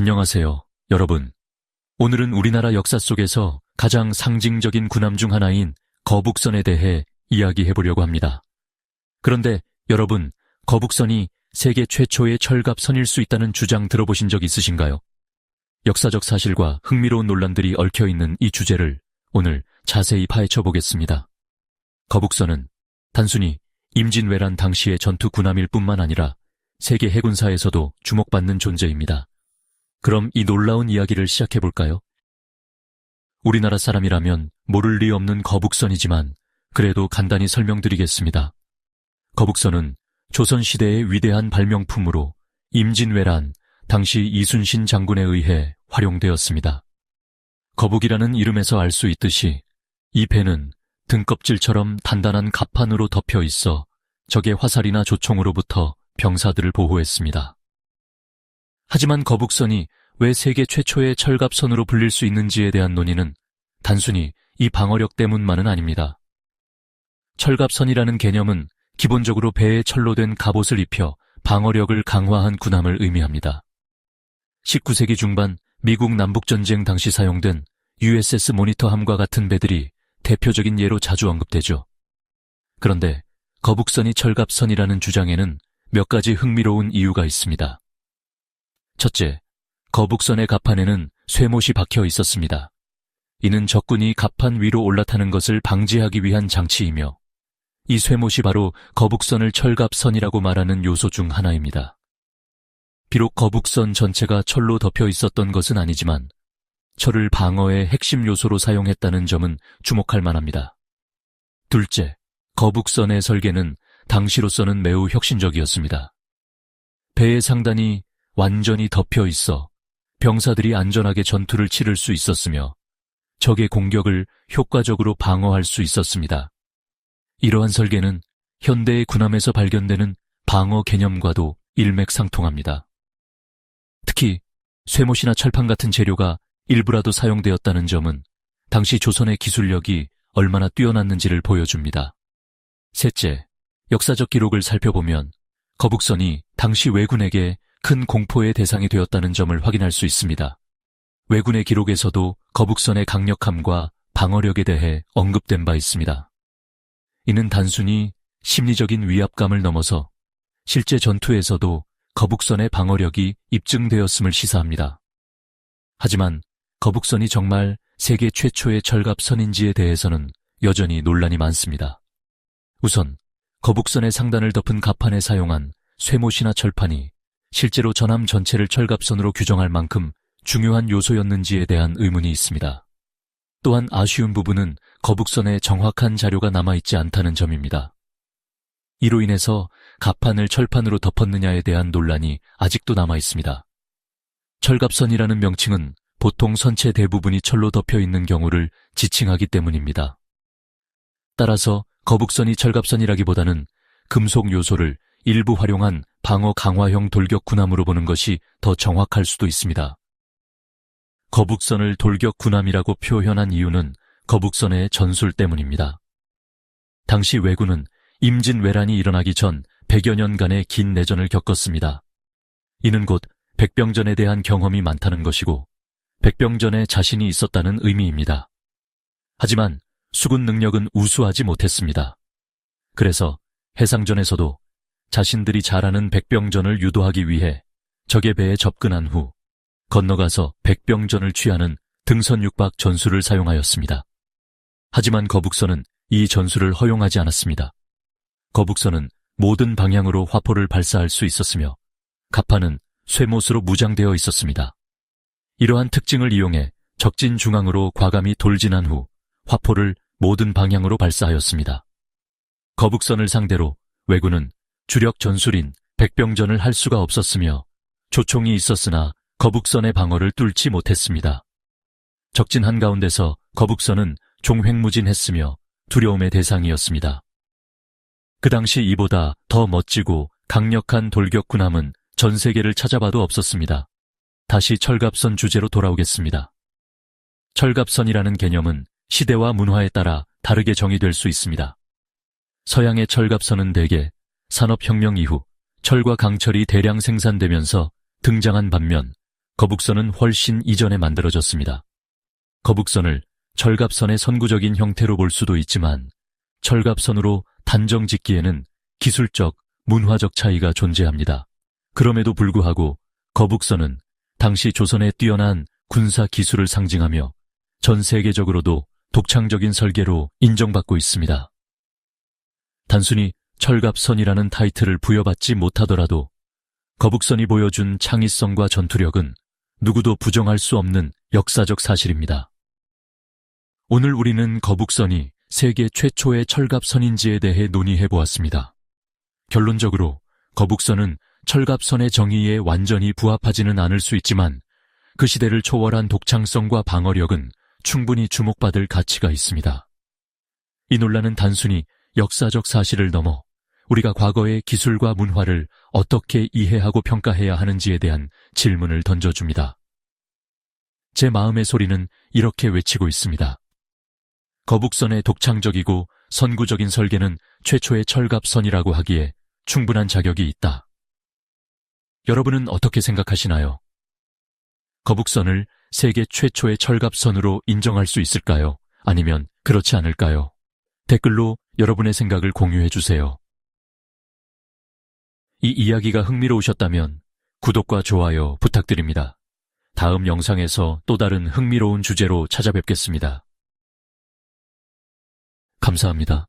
안녕하세요, 여러분. 오늘은 우리나라 역사 속에서 가장 상징적인 군함 중 하나인 거북선에 대해 이야기해보려고 합니다. 그런데 여러분, 거북선이 세계 최초의 철갑선일 수 있다는 주장 들어보신 적 있으신가요? 역사적 사실과 흥미로운 논란들이 얽혀있는 이 주제를 오늘 자세히 파헤쳐 보겠습니다. 거북선은 단순히 임진왜란 당시의 전투 군함일 뿐만 아니라 세계 해군사에서도 주목받는 존재입니다. 그럼 이 놀라운 이야기를 시작해볼까요? 우리나라 사람이라면 모를 리 없는 거북선이지만 그래도 간단히 설명드리겠습니다. 거북선은 조선시대의 위대한 발명품으로 임진왜란 당시 이순신 장군에 의해 활용되었습니다. 거북이라는 이름에서 알 수 있듯이 이 배는 등껍질처럼 단단한 갑판으로 덮여 있어 적의 화살이나 조총으로부터 병사들을 보호했습니다. 하지만 거북선이 왜 세계 최초의 철갑선으로 불릴 수 있는지에 대한 논의는 단순히 이 방어력 때문만은 아닙니다. 철갑선이라는 개념은 기본적으로 배에 철로 된 갑옷을 입혀 방어력을 강화한 군함을 의미합니다. 19세기 중반 미국 남북전쟁 당시 사용된 USS 모니터함과 같은 배들이 대표적인 예로 자주 언급되죠. 그런데 거북선이 철갑선이라는 주장에는 몇 가지 흥미로운 이유가 있습니다. 첫째, 거북선의 갑판에는 쇠못이 박혀 있었습니다. 이는 적군이 갑판 위로 올라타는 것을 방지하기 위한 장치이며 이 쇠못이 바로 거북선을 철갑선이라고 말하는 요소 중 하나입니다. 비록 거북선 전체가 철로 덮여 있었던 것은 아니지만 철을 방어의 핵심 요소로 사용했다는 점은 주목할 만합니다. 둘째, 거북선의 설계는 당시로서는 매우 혁신적이었습니다. 배의 상단이 완전히 덮여 있어 병사들이 안전하게 전투를 치를 수 있었으며 적의 공격을 효과적으로 방어할 수 있었습니다. 이러한 설계는 현대의 군함에서 발견되는 방어 개념과도 일맥상통합니다. 특히 쇠못이나 철판 같은 재료가 일부라도 사용되었다는 점은 당시 조선의 기술력이 얼마나 뛰어났는지를 보여줍니다. 셋째, 역사적 기록을 살펴보면 거북선이 당시 왜군에게 큰 공포의 대상이 되었다는 점을 확인할 수 있습니다. 왜군의 기록에서도 거북선의 강력함과 방어력에 대해 언급된 바 있습니다. 이는 단순히 심리적인 위압감을 넘어서 실제 전투에서도 거북선의 방어력이 입증되었음을 시사합니다. 하지만 거북선이 정말 세계 최초의 철갑선인지에 대해서는 여전히 논란이 많습니다. 우선 거북선의 상단을 덮은 갑판에 사용한 쇠못이나 철판이 실제로 전함 전체를 철갑선으로 규정할 만큼 중요한 요소였는지에 대한 의문이 있습니다. 또한 아쉬운 부분은 거북선에 정확한 자료가 남아있지 않다는 점입니다. 이로 인해서 갑판을 철판으로 덮었느냐에 대한 논란이 아직도 남아있습니다. 철갑선이라는 명칭은 보통 선체 대부분이 철로 덮여 있는 경우를 지칭하기 때문입니다. 따라서 거북선이 철갑선이라기보다는 금속 요소를 일부 활용한 방어 강화형 돌격 군함으로 보는 것이 더 정확할 수도 있습니다. 거북선을 돌격 군함이라고 표현한 이유는 거북선의 전술 때문입니다. 당시 왜군은 임진왜란이 일어나기 전 100여 년간의 긴 내전을 겪었습니다. 이는 곧 백병전에 대한 경험이 많다는 것이고 백병전에 자신이 있었다는 의미입니다. 하지만 수군 능력은 우수하지 못했습니다. 그래서 해상전에서도 자신들이 잘하는 백병전을 유도하기 위해 적의 배에 접근한 후 건너가서 백병전을 취하는 등선 육박 전술을 사용하였습니다. 하지만 거북선은 이 전술을 허용하지 않았습니다. 거북선은 모든 방향으로 화포를 발사할 수 있었으며 갑판은 쇠못으로 무장되어 있었습니다. 이러한 특징을 이용해 적진 중앙으로 과감히 돌진한 후 화포를 모든 방향으로 발사하였습니다. 거북선을 상대로 왜군은 주력 전술인 백병전을 할 수가 없었으며 조총이 있었으나 거북선의 방어를 뚫지 못했습니다. 적진 한가운데서 거북선은 종횡무진했으며 두려움의 대상이었습니다. 그 당시 이보다 더 멋지고 강력한 돌격 군함은 전 세계를 찾아봐도 없었습니다. 다시 철갑선 주제로 돌아오겠습니다. 철갑선이라는 개념은 시대와 문화에 따라 다르게 정의될 수 있습니다. 서양의 철갑선은 대개 산업혁명 이후 철과 강철이 대량 생산되면서 등장한 반면 거북선은 훨씬 이전에 만들어졌습니다. 거북선을 철갑선의 선구적인 형태로 볼 수도 있지만 철갑선으로 단정 짓기에는 기술적, 문화적 차이가 존재합니다. 그럼에도 불구하고 거북선은 당시 조선의 뛰어난 군사 기술을 상징하며 전 세계적으로도 독창적인 설계로 인정받고 있습니다. 단순히 철갑선이라는 타이틀을 부여받지 못하더라도 거북선이 보여준 창의성과 전투력은 누구도 부정할 수 없는 역사적 사실입니다. 오늘 우리는 거북선이 세계 최초의 철갑선인지에 대해 논의해 보았습니다. 결론적으로 거북선은 철갑선의 정의에 완전히 부합하지는 않을 수 있지만 그 시대를 초월한 독창성과 방어력은 충분히 주목받을 가치가 있습니다. 이 논란은 단순히 역사적 사실을 넘어 우리가 과거의 기술과 문화를 어떻게 이해하고 평가해야 하는지에 대한 질문을 던져줍니다. 제 마음의 소리는 이렇게 외치고 있습니다. 거북선의 독창적이고 선구적인 설계는 최초의 철갑선이라고 하기에 충분한 자격이 있다. 여러분은 어떻게 생각하시나요? 거북선을 세계 최초의 철갑선으로 인정할 수 있을까요? 아니면 그렇지 않을까요? 댓글로 여러분의 생각을 공유해 주세요. 이 이야기가 흥미로우셨다면 구독과 좋아요 부탁드립니다. 다음 영상에서 또 다른 흥미로운 주제로 찾아뵙겠습니다. 감사합니다.